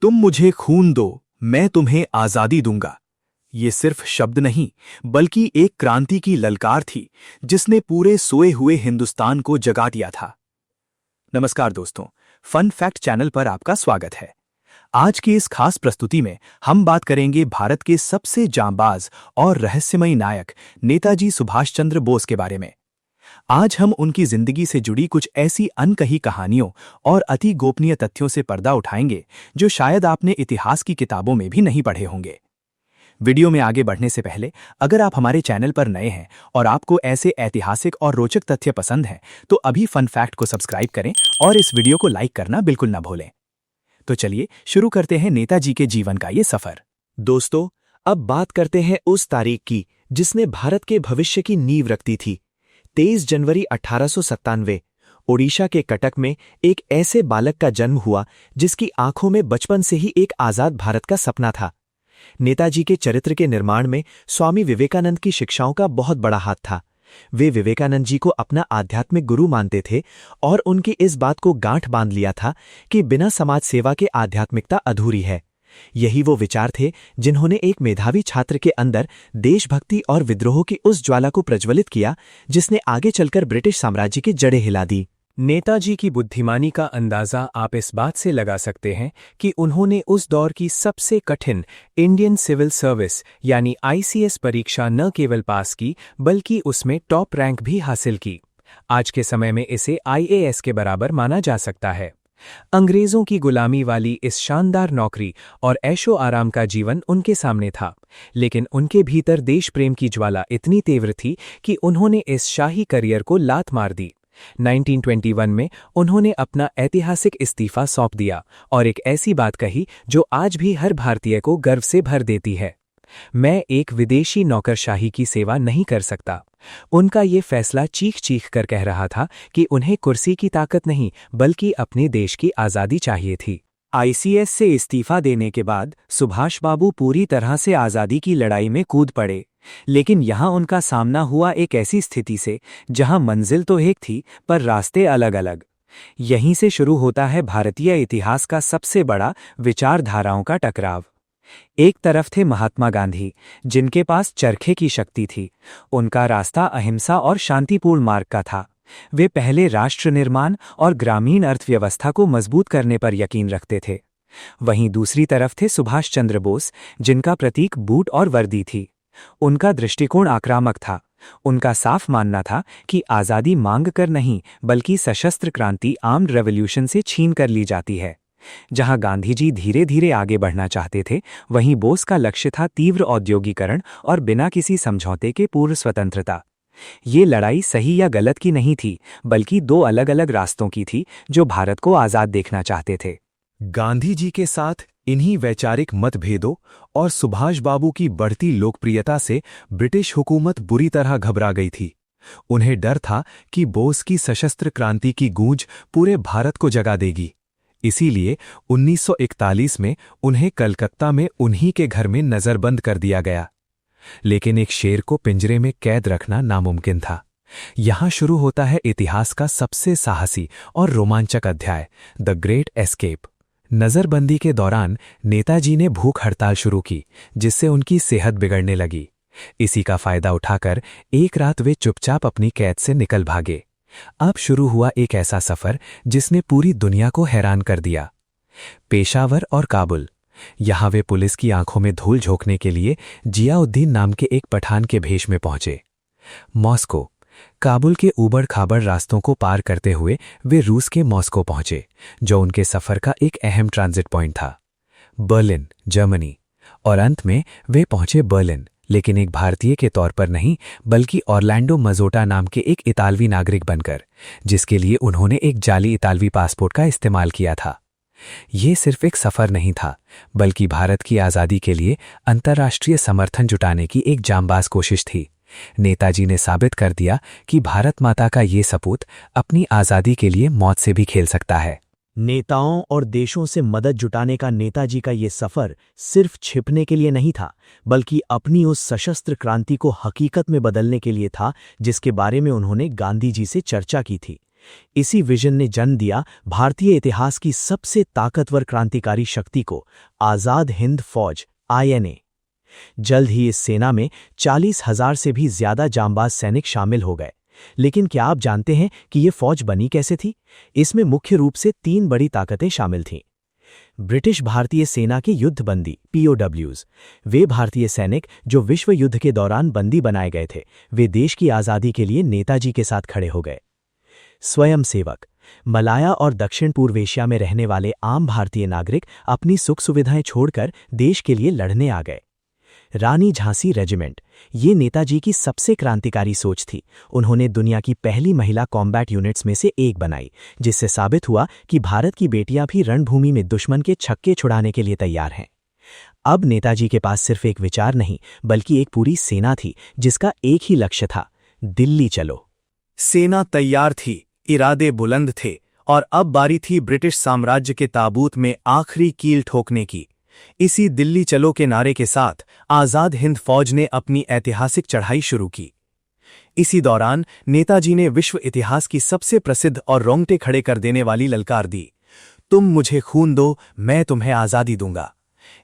तुम मुझे खून दो, मैं तुम्हें आजादी दूंगा। ये सिर्फ शब्द नहीं, बल्कि एक क्रांति की ललकार थी जिसने पूरे सोए हुए हिंदुस्तान को जगा दिया था। नमस्कार दोस्तों, फन फैक्ट चैनल पर आपका स्वागत है। आज की इस खास प्रस्तुति में हम बात करेंगे भारत के सबसे जांबाज और रहस्यमयी नायक नेताजी सुभाष चंद्र बोस के बारे में। आज हम उनकी जिंदगी से जुड़ी कुछ ऐसी अनकही कहानियों और अति गोपनीय तथ्यों से पर्दा उठाएंगे जो शायद आपने इतिहास की किताबों में भी नहीं पढ़े होंगे। वीडियो में आगे बढ़ने से पहले अगर आप हमारे चैनल पर नए हैं और आपको ऐसे ऐतिहासिक और रोचक तथ्य पसंद हैं तो अभी फन फैक्ट को सब्सक्राइब करें और इस वीडियो को लाइक करना बिल्कुल ना भूलें। तो चलिए शुरू करते हैं नेताजी के जीवन का ये सफर। दोस्तों, अब बात करते हैं उस तारीख की जिसने भारत के भविष्य की नींव रखती थी। 23 जनवरी 1897 ओडिशा के कटक में एक ऐसे बालक का जन्म हुआ जिसकी आंखों में बचपन से ही एक आजाद भारत का सपना था। नेताजी के चरित्र के निर्माण में स्वामी विवेकानंद की शिक्षाओं का बहुत बड़ा हाथ था। वे विवेकानंद जी को अपना आध्यात्मिक गुरु मानते थे और उनकी इस बात को गांठ बांध लिया था कि बिना समाज सेवा के आध्यात्मिकता अधूरी है। यही वो विचार थे जिन्होंने एक मेधावी छात्र के अंदर देशभक्ति और विद्रोह की उस ज्वाला को प्रज्वलित किया जिसने आगे चलकर ब्रिटिश साम्राज्य की जड़ें हिला दी। नेताजी की बुद्धिमानी का अंदाजा आप इस बात से लगा सकते हैं कि उन्होंने उस दौर की सबसे कठिन इंडियन सिविल सर्विस यानी आईसीएस परीक्षा न केवल पास की बल्कि उसमें टॉप रैंक भी हासिल की। आज के समय में इसे आईएएस के बराबर माना जा सकता है। अंग्रेजों की गुलामी वाली इस शानदार नौकरी और ऐशो आराम का जीवन उनके सामने था, लेकिन उनके भीतर देश प्रेम की ज्वाला इतनी तीव्र थी कि उन्होंने इस शाही करियर को लात मार दी। 1921 में उन्होंने अपना ऐतिहासिक इस्तीफा सौंप दिया और एक ऐसी बात कही जो आज भी हर भारतीय को गर्व से भर देती है, मैं एक विदेशी नौकरशाही की सेवा नहीं कर सकता। उनका ये फैसला चीख चीख कर कह रहा था कि उन्हें कुर्सी की ताकत नहीं बल्कि अपने देश की आज़ादी चाहिए थी। आईसीएस से इस्तीफा देने के बाद सुभाष बाबू पूरी तरह से आज़ादी की लड़ाई में कूद पड़े, लेकिन यहाँ उनका सामना हुआ एक ऐसी स्थिति से जहाँ मंजिल तो एक थी पर रास्ते अलग अलग। यहीं से शुरू होता है भारतीय इतिहास का सबसे बड़ा विचारधाराओं का टकराव। एक तरफ थे महात्मा गांधी जिनके पास चरखे की शक्ति थी। उनका रास्ता अहिंसा और शांतिपूर्ण मार्ग का था। वे पहले राष्ट्र निर्माण और ग्रामीण अर्थव्यवस्था को मजबूत करने पर यकीन रखते थे। वहीं दूसरी तरफ थे सुभाष चंद्र बोस जिनका प्रतीक बूट और वर्दी थी। उनका दृष्टिकोण आक्रामक था। उनका साफ मानना था कि आज़ादी मांग कर नहीं बल्कि सशस्त्र क्रांति आर्म्ड रेवोल्यूशन से छीन कर ली जाती है। जहां गांधी जी धीरे धीरे आगे बढ़ना चाहते थे, वहीं बोस का लक्ष्य था तीव्र औद्योगिकरण और बिना किसी समझौते के पूर्ण स्वतंत्रता। ये लड़ाई सही या गलत की नहीं थी बल्कि दो अलग अलग रास्तों की थी जो भारत को आज़ाद देखना चाहते थे। गांधी जी के साथ इन्हीं वैचारिक मतभेदों और सुभाष बाबू की बढ़ती लोकप्रियता से ब्रिटिश हुकूमत बुरी तरह घबरा गई थी। उन्हें डर था कि बोस की सशस्त्र क्रांति की गूंज पूरे भारत को जगा देगी। इसीलिए 1941 में उन्हें कलकत्ता में उन्हीं के घर में नजरबंद कर दिया गया। लेकिन एक शेर को पिंजरे में कैद रखना नामुमकिन था। यहां शुरू होता है इतिहास का सबसे साहसी और रोमांचक अध्याय, द ग्रेट एस्केप। नजरबंदी के दौरान नेताजी ने भूख हड़ताल शुरू की जिससे उनकी सेहत बिगड़ने लगी। इसी का फायदा उठाकर एक रात वे चुपचाप अपनी कैद से निकल भागे। अब शुरू हुआ एक ऐसा सफर जिसने पूरी दुनिया को हैरान कर दिया। पेशावर और काबुल। यहां वे पुलिस की आंखों में धूल झोंकने के लिए जियाउद्दीन नाम के एक पठान के भेष में पहुंचे। मॉस्को। काबुल के ऊबड़ खाबड़ रास्तों को पार करते हुए वे रूस के मॉस्को पहुंचे, जो उनके सफर का एक अहम ट्रांजिट पॉइंट था। Berlin, Germany. और अंत में वे पहुंचे बर्लिन, लेकिन एक भारतीय के तौर पर नहीं बल्कि ऑरलैंडो मजोटा नाम के एक इतालवी नागरिक बनकर, जिसके लिए उन्होंने एक जाली इतालवी पासपोर्ट का इस्तेमाल किया था। ये सिर्फ एक सफर नहीं था बल्कि भारत की आज़ादी के लिए अंतर्राष्ट्रीय समर्थन जुटाने की एक जांबाज कोशिश थी। नेताजी ने साबित कर दिया कि भारत माता का ये सपूत अपनी आज़ादी के लिए मौत से भी खेल सकता है। नेताओं और देशों से मदद जुटाने का नेताजी का ये सफर सिर्फ छिपने के लिए नहीं था बल्कि अपनी उस सशस्त्र क्रांति को हकीकत में बदलने के लिए था जिसके बारे में उन्होंने गांधी जी से चर्चा की थी। इसी विजन ने जन्म दिया भारतीय इतिहास की सबसे ताकतवर क्रांतिकारी शक्ति को, आजाद हिंद फौज आईएनए। जल्द ही इस सेना में 40,000 से भी ज्यादा जांबाज सैनिक शामिल हो गए। लेकिन क्या आप जानते हैं कि ये फौज बनी कैसे थी? इसमें मुख्य रूप से 3 बड़ी ताकतें शामिल थीं। ब्रिटिश भारतीय सेना के युद्धबंदी POWs, वे भारतीय सैनिक जो विश्व युद्ध के दौरान बंदी बनाए गए थे, वे देश की आज़ादी के लिए नेताजी के साथ खड़े हो गए। स्वयंसेवक, मलाया और दक्षिण पूर्व एशिया में रहने वाले आम भारतीय नागरिक अपनी सुख सुविधाएं छोड़कर देश के लिए लड़ने आ गए। रानी झांसी रेजिमेंट, ये नेताजी की सबसे क्रांतिकारी सोच थी। उन्होंने दुनिया की पहली महिला कॉम्बैट यूनिट्स में से एक बनाई, जिससे साबित हुआ कि भारत की बेटियां भी रणभूमि में दुश्मन के छक्के छुड़ाने के लिए तैयार हैं। अब नेताजी के पास सिर्फ एक विचार नहीं, बल्कि एक पूरी सेना थी जिसका एक ही लक्ष्य था, दिल्ली चलो। सेना तैयार थी, इरादे बुलंद थे, और अब बारी थी ब्रिटिश साम्राज्य के ताबूत में आखिरी कील ठोकने की। इसी दिल्ली चलो के नारे के साथ आजाद हिंद फौज ने अपनी ऐतिहासिक चढ़ाई शुरू की। इसी दौरान नेताजी ने विश्व इतिहास की सबसे प्रसिद्ध और रोंगटे खड़े कर देने वाली ललकार दी, तुम मुझे खून दो, मैं तुम्हें आजादी दूंगा।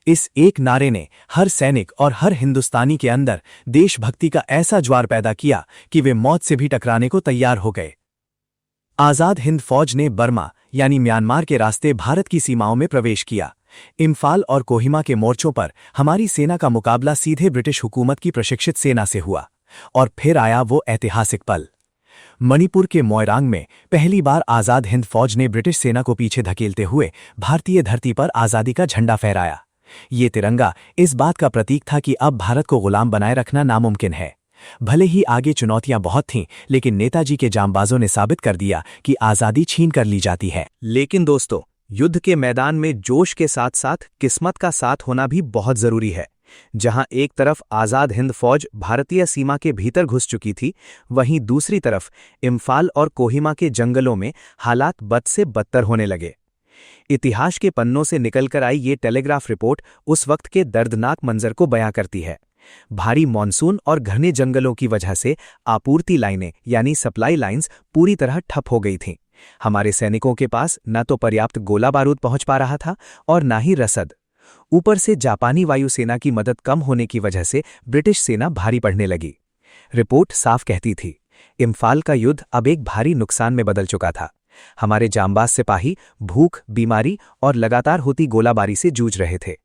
इस एक नारे ने हर सैनिक और हर हिंदुस्तानी के अंदर देशभक्ति का ऐसा ज्वार पैदा किया कि वे मौत से भी टकराने को तैयार हो गए। आजाद हिंद फौज ने बर्मा यानी म्यांमार के रास्ते भारत की सीमाओं में प्रवेश किया। इम्फाल और कोहिमा के मोर्चों पर हमारी सेना का मुकाबला सीधे ब्रिटिश हुकूमत की प्रशिक्षित सेना से हुआ। और फिर आया वो ऐतिहासिक पल। मणिपुर के मोइरांग में पहली बार आजाद हिंद फौज ने ब्रिटिश सेना को पीछे धकेलते हुए भारतीय धरती पर आजादी का झंडा फहराया। ये तिरंगा इस बात का प्रतीक था कि अब भारत को गुलाम बनाए रखना नामुमकिन है। भले ही आगे चुनौतियां बहुत थीं, लेकिन नेताजी के जांबाजों ने साबित कर दिया कि आजादी छीन कर ली जाती है। लेकिन दोस्तों, युद्ध के मैदान में जोश के साथ साथ किस्मत का साथ होना भी बहुत जरूरी है। जहां एक तरफ आजाद हिंद फौज भारतीय सीमा के भीतर घुस चुकी थी, वहीं दूसरी तरफ इम्फाल और कोहिमा के जंगलों में हालात बद से बदतर होने लगे। इतिहास के पन्नों से निकलकर आई ये टेलीग्राफ रिपोर्ट उस वक्त के दर्दनाक मंजर को बयां करती है। भारी मानसून और घने जंगलों की वजह से आपूर्ति लाइनें यानी सप्लाई लाइंस पूरी तरह ठप हो गई थीं। हमारे सैनिकों के पास न तो पर्याप्त गोला बारूद पहुंच पा रहा था और न ही रसद। ऊपर से जापानी वायुसेना की मदद कम होने की वजह से ब्रिटिश सेना भारी पड़ने लगी। रिपोर्ट साफ कहती थी, इम्फाल का युद्ध अब एक भारी नुकसान में बदल चुका था। हमारे जांबाज सिपाही भूख, बीमारी और लगातार होती गोलाबारी से जूझ रहे थे।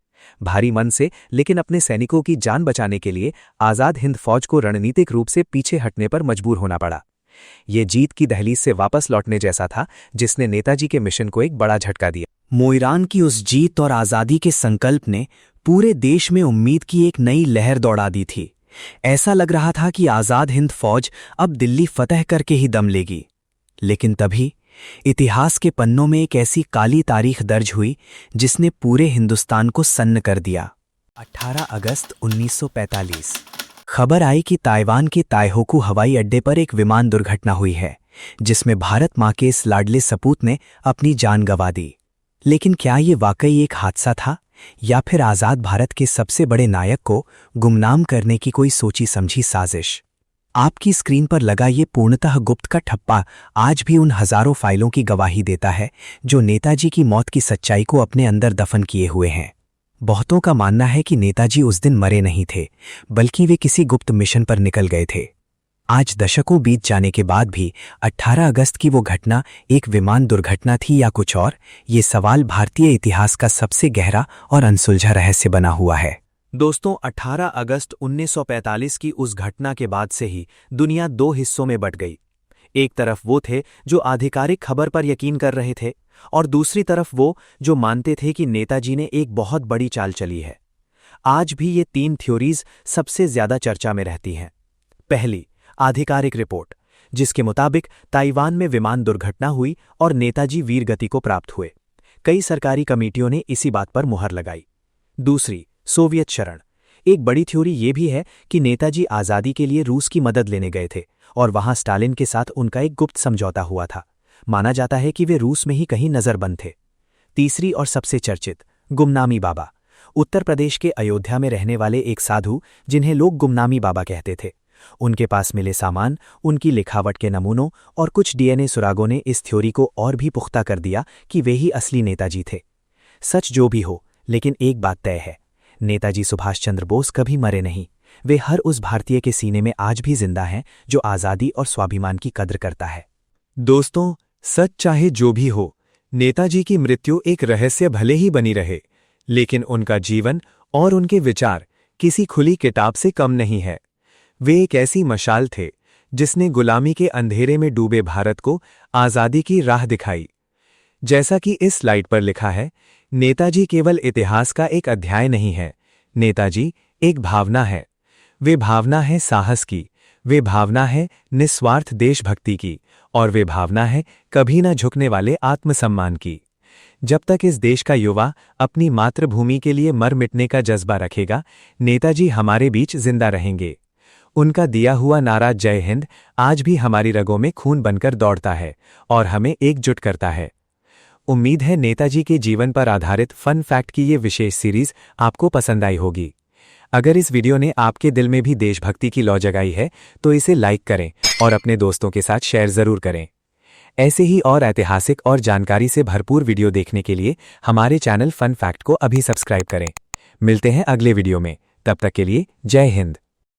भारी मन से, लेकिन अपने सैनिकों की जान बचाने के लिए आजाद हिंद फौज को रणनीतिक रूप से पीछे हटने पर मजबूर होना पड़ा। ये जीत की दहलीज से वापस लौटने जैसा था, जिसने नेताजी के मिशन को एक बड़ा झटका दिया। मोइरांग की उस जीत और आजादी के संकल्प ने पूरे देश में उम्मीद की एक नई लहर दौड़ा दी थी। ऐसा लग रहा था कि आजाद हिंद फौज अब दिल्ली फतह करके ही दम लेगी। लेकिन तभी इतिहास के पन्नों में एक ऐसी काली तारीख दर्ज हुई जिसने पूरे हिंदुस्तान को सन्न कर दिया। 18 अगस्त 1945 खबर आई कि ताइवान के ताइहोकू हवाई अड्डे पर एक विमान दुर्घटना हुई है, जिसमें भारत मां के इस लाडले सपूत ने अपनी जान गंवा दी। लेकिन क्या ये वाकई एक हादसा था, या फिर आजाद भारत के सबसे बड़े नायक को गुमनाम करने की कोई सोची समझी साजिश? आपकी स्क्रीन पर लगा ये पूर्णतः गुप्त का ठप्पा आज भी उन हजारों फाइलों की गवाही देता है जो नेताजी की मौत की सच्चाई को अपने अंदर दफन किए हुए हैं। बहुतों का मानना है कि नेताजी उस दिन मरे नहीं थे, बल्कि वे किसी गुप्त मिशन पर निकल गए थे। आज दशकों बीत जाने के बाद भी 18 अगस्त की वो घटना एक विमान दुर्घटना थी या कुछ और, ये सवाल भारतीय इतिहास का सबसे गहरा और अनसुलझा रहस्य बना हुआ है। दोस्तों, 18 अगस्त 1945 की उस घटना के बाद से ही दुनिया 2 हिस्सों में बंट गई। एक तरफ वो थे जो आधिकारिक खबर पर यकीन कर रहे थे, और दूसरी तरफ वो जो मानते थे कि नेताजी ने एक बहुत बड़ी चाल चली है। आज भी ये 3 थ्योरीज सबसे ज्यादा चर्चा में रहती हैं। पहली, आधिकारिक रिपोर्ट, जिसके मुताबिक ताइवान में विमान दुर्घटना हुई और नेताजी वीरगति को प्राप्त हुए। कई सरकारी कमेटियों ने इसी बात पर मुहर लगाई। दूसरी, सोवियत शरण। एक बड़ी थ्योरी ये भी है कि नेताजी आज़ादी के लिए रूस की मदद लेने गए थे और वहां स्टालिन के साथ उनका एक गुप्त समझौता हुआ था। माना जाता है कि वे रूस में ही कहीं नजरबंद थे। तीसरी और सबसे चर्चित, गुमनामी बाबा। उत्तर प्रदेश के अयोध्या में रहने वाले एक साधु, जिन्हें लोग गुमनामी बाबा कहते थे, उनके पास मिले सामान, उनकी लिखावट के नमूनों और कुछ डीएनए सुरागों ने इस थ्योरी को और भी पुख्ता कर दिया कि वे ही असली नेताजी थे। सच जो भी हो, लेकिन एक बात तय है, नेताजी सुभाष चंद्र बोस कभी मरे नहीं। वे हर उस भारतीय के सीने में आज भी जिंदा हैं जो आज़ादी और स्वाभिमान की कद्र करता है। दोस्तों, सच चाहे जो भी हो, नेताजी की मृत्यु एक रहस्य भले ही बनी रहे, लेकिन उनका जीवन और उनके विचार किसी खुली किताब से कम नहीं है। वे एक ऐसी मशाल थे जिसने गुलामी के अंधेरे में डूबे भारत को आज़ादी की राह दिखाई। जैसा कि इस स्लाइड पर लिखा है, नेताजी केवल इतिहास का एक अध्याय नहीं है, नेताजी एक भावना है। वे भावना है साहस की, वे भावना है निस्वार्थ देशभक्ति की, और वे भावना है कभी न झुकने वाले आत्मसम्मान की। जब तक इस देश का युवा अपनी मातृभूमि के लिए मर मिटने का जज्बा रखेगा, नेताजी हमारे बीच जिंदा रहेंगे। उनका दिया हुआ नारा जय हिंद आज भी हमारी रगों में खून बनकर दौड़ता है और हमें एकजुट करता है। उम्मीद है नेताजी के जीवन पर आधारित फन फैक्ट की ये विशेष सीरीज आपको पसंद आई होगी। अगर इस वीडियो ने आपके दिल में भी देशभक्ति की लौ जगाई है तो इसे लाइक करें और अपने दोस्तों के साथ शेयर जरूर करें। ऐसे ही और ऐतिहासिक और जानकारी से भरपूर वीडियो देखने के लिए हमारे चैनल फन फैक्ट को अभी सब्सक्राइब करें। मिलते हैं अगले वीडियो में, तब तक के लिए जय हिंद।